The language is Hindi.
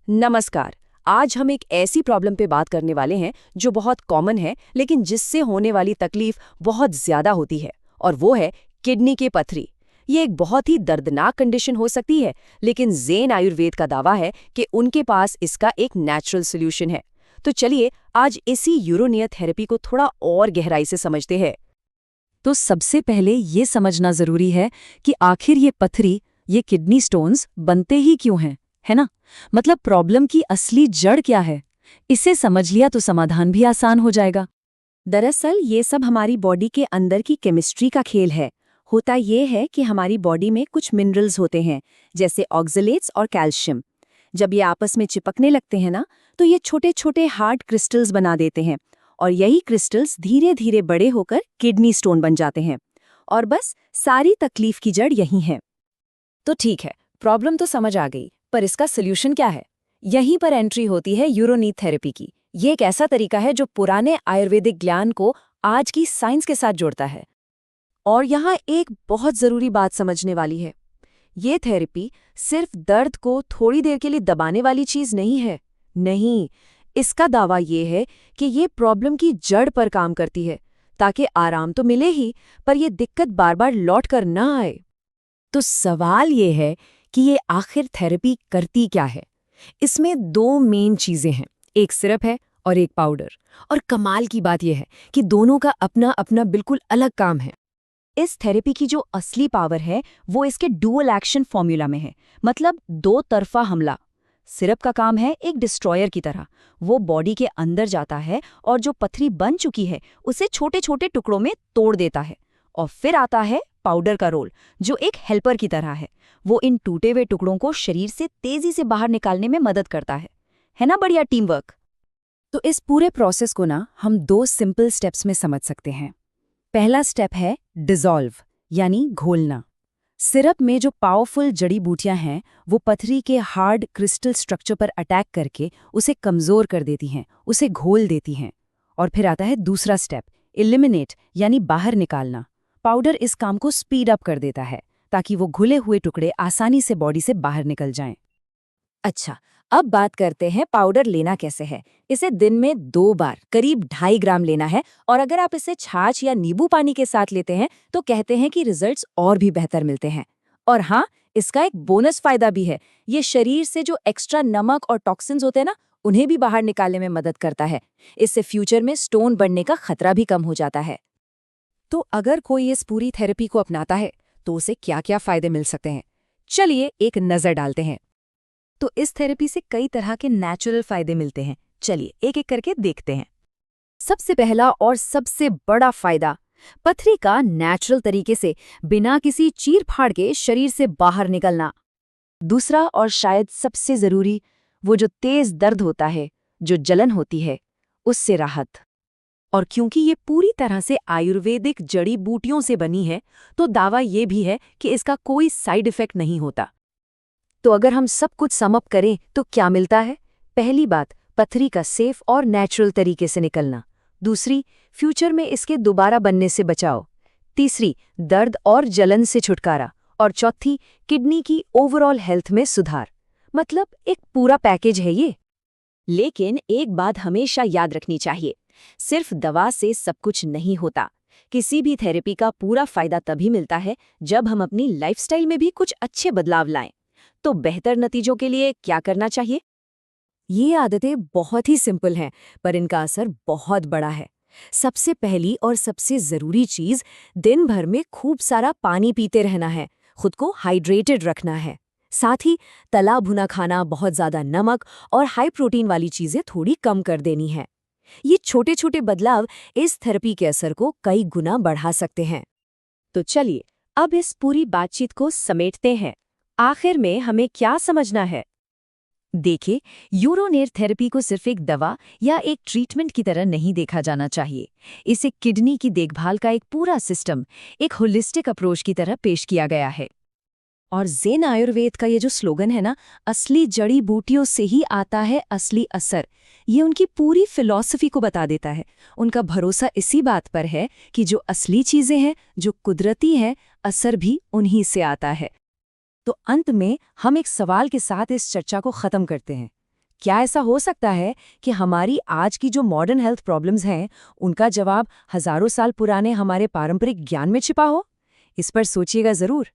नमस्कार। आज हम एक ऐसी प्रॉब्लम पे बात करने वाले हैं जो बहुत कॉमन है लेकिन जिससे होने वाली तकलीफ बहुत ज्यादा होती है, और वो है किडनी की पथरी। ये एक बहुत ही दर्दनाक कंडीशन हो सकती है, लेकिन ज़ेन आयुर्वेद का दावा है कि उनके पास इसका एक नेचुरल सोल्यूशन है। तो चलिए आज इसी यूरोनियर थेरेपी को थोड़ा और गहराई से समझते हैं। तो सबसे पहले ये समझना जरूरी है कि आखिर ये पथरी, ये किडनी स्टोन्स बनते ही क्यों हैं, है ना? मतलब प्रॉब्लम की असली जड़ क्या है? इसे समझ लिया तो समाधान भी आसान हो जाएगा। दरअसल ये सब हमारी बॉडी के अंदर की केमिस्ट्री का खेल है। होता ये है कि हमारी बॉडी में कुछ मिनरल्स होते हैं, जैसे ऑक्सलेट्स और कैल्शियम। जब ये आपस में चिपकने लगते हैं ना, तो ये छोटे छोटे हार्ड क्रिस्टल्स बना देते हैं, और यही क्रिस्टल्स धीरे धीरे बड़े होकर किडनी स्टोन बन जाते हैं। और बस सारी तकलीफ की जड़ यही है। तो ठीक है, प्रॉब्लम तो समझ आ गई, पर इसका सोल्यूशन क्या है? यहीं पर एंट्री होती है यूरोनीथ थेरेपी की। ये एक ऐसा तरीका है जो पुराने आयुर्वेदिक ज्ञान को आज की साइंस के साथ जोड़ता है। और यहाँ एक बहुत ज़रूरी बात समझने वाली है। ये थेरेपी सिर्फ दर्द को थोड़ी देर के लिए दबाने वाली चीज़ नहीं है। नहीं, इसका दावा ये है कि ये प्रॉब्लम की जड़ पर काम करती है, ताकि आराम तो मिले ही, पर ये दिक्कत बार बार लौट कर ना आए। तो सवाल ये है कि ये आखिर थेरेपी करती क्या है? इसमें दो मेन चीजें हैं, एक सिरप है और एक पाउडर। और कमाल की बात यह है कि दोनों का अपना अपना बिल्कुल अलग काम है। इस थेरेपी की जो असली पावर है वो इसके डुअल एक्शन फॉर्मूला में है, मतलब दो तरफा हमला। सिरप का काम है एक डिस्ट्रॉयर की तरह। वो बॉडी के अंदर जाता है और जो पथरी बन चुकी है उसे छोटे छोटे टुकड़ों में तोड़ देता है। और फिर आता है पाउडर का रोल, जो एक हेल्पर की तरह है। वो इन टूटे हुए टुकड़ों को शरीर से तेजी से बाहर निकालने में मदद करता है ना? बढ़िया टीम वर्क। तो इस पूरे प्रोसेस को ना हम दो सिंपल स्टेप्स में समझ सकते हैं। पहला स्टेप है डिसॉल्व, यानी घोलना। सिरप में जो पावरफुल जड़ी बूटियां हैं वो पथरी के हार्ड क्रिस्टल स्ट्रक्चर पर अटैक करके उसे कमजोर कर देती हैं, उसे घोल देती हैं। और फिर आता है दूसरा स्टेप, एलिमिनेट, यानी बाहर निकालना। पाउडर इस काम को स्पीड अप कर देता है ताकि वो घुले हुए टुकड़े आसानी से बॉडी से बाहर निकल जाएं। अच्छा, अब बात करते हैं पाउडर लेना कैसे है। इसे दिन में 2 बार करीब 2.5 ग्राम लेना है, और अगर आप इसे छाछ या नींबू पानी के साथ लेते हैं तो कहते हैं कि रिजल्ट्स और भी बेहतर मिलते हैं। और हाँ, इसका एक बोनस फायदा भी है। ये शरीर से जो एक्स्ट्रा नमक और टॉक्सिन्स होते हैं ना, उन्हें भी बाहर निकालने में मदद करता है। इससे फ्यूचर में स्टोन बढ़ने का खतरा भी कम हो जाता है। तो अगर कोई इस पूरी थेरेपी को अपनाता है तो उसे क्या क्या फायदे मिल सकते हैं, चलिए एक नज़र डालते हैं। तो इस थेरेपी से कई तरह के नेचुरल फायदे मिलते हैं। चलिए एक एक करके देखते हैं। सबसे पहला और सबसे बड़ा फायदा, पथरी का नेचुरल तरीके से बिना किसी चीर-फाड़ के शरीर से बाहर निकलना। दूसरा और शायद सबसे जरूरी, वो जो तेज दर्द होता है, जो जलन होती है, उससे राहत। और क्योंकि ये पूरी तरह से आयुर्वेदिक जड़ी बूटियों से बनी है, तो दावा ये भी है कि इसका कोई साइड इफेक्ट नहीं होता। तो अगर हम सब कुछ सम अप करें तो क्या मिलता है? पहली बात, पथरी का सेफ और नेचुरल तरीके से निकलना। दूसरी, फ्यूचर में इसके दोबारा बनने से बचाव। तीसरी, दर्द और जलन से छुटकारा। और चौथी, किडनी की ओवरऑल हेल्थ में सुधार। मतलब एक पूरा पैकेज है ये। लेकिन एक बात हमेशा याद रखनी चाहिए, सिर्फ दवा से सब कुछ नहीं होता। किसी भी थेरेपी का पूरा फायदा तभी मिलता है जब हम अपनी लाइफस्टाइल में भी कुछ अच्छे बदलाव लाएं। तो बेहतर नतीजों के लिए क्या करना चाहिए? ये आदतें बहुत ही सिंपल हैं, पर इनका असर बहुत बड़ा है। सबसे पहली और सबसे जरूरी चीज, दिन भर में खूब सारा पानी पीते रहना है, खुद को हाइड्रेटेड रखना है। साथ ही तला भुना खाना, बहुत ज्यादा नमक और हाई प्रोटीन वाली चीजें थोड़ी कम कर देनी है। ये छोटे छोटे बदलाव इस थेरेपी के असर को कई गुना बढ़ा सकते हैं। तो चलिए अब इस पूरी बातचीत को समेटते हैं। आखिर में हमें क्या समझना है? देखिए, यूरोनेर थेरेपी को सिर्फ एक दवा या एक ट्रीटमेंट की तरह नहीं देखा जाना चाहिए। इसे किडनी की देखभाल का एक पूरा सिस्टम, एक होलिस्टिक अप्रोच की तरह पेश किया गया है। और ज़ेन आयुर्वेद का ये जो स्लोगन है ना, असली जड़ी बूटियों से ही आता है असली असर, ये उनकी पूरी फिलॉसफी को बता देता है। उनका भरोसा इसी बात पर है कि जो असली चीज़ें हैं, जो कुदरती हैं, असर भी उन्हीं से आता है। तो अंत में हम एक सवाल के साथ इस चर्चा को खत्म करते हैं। क्या ऐसा हो सकता है कि हमारी आज की जो मॉडर्न हेल्थ प्रॉब्लम्स हैं, उनका जवाब हजारों साल पुराने हमारे पारंपरिक ज्ञान में छिपा हो? इस पर सोचिएगा जरूर।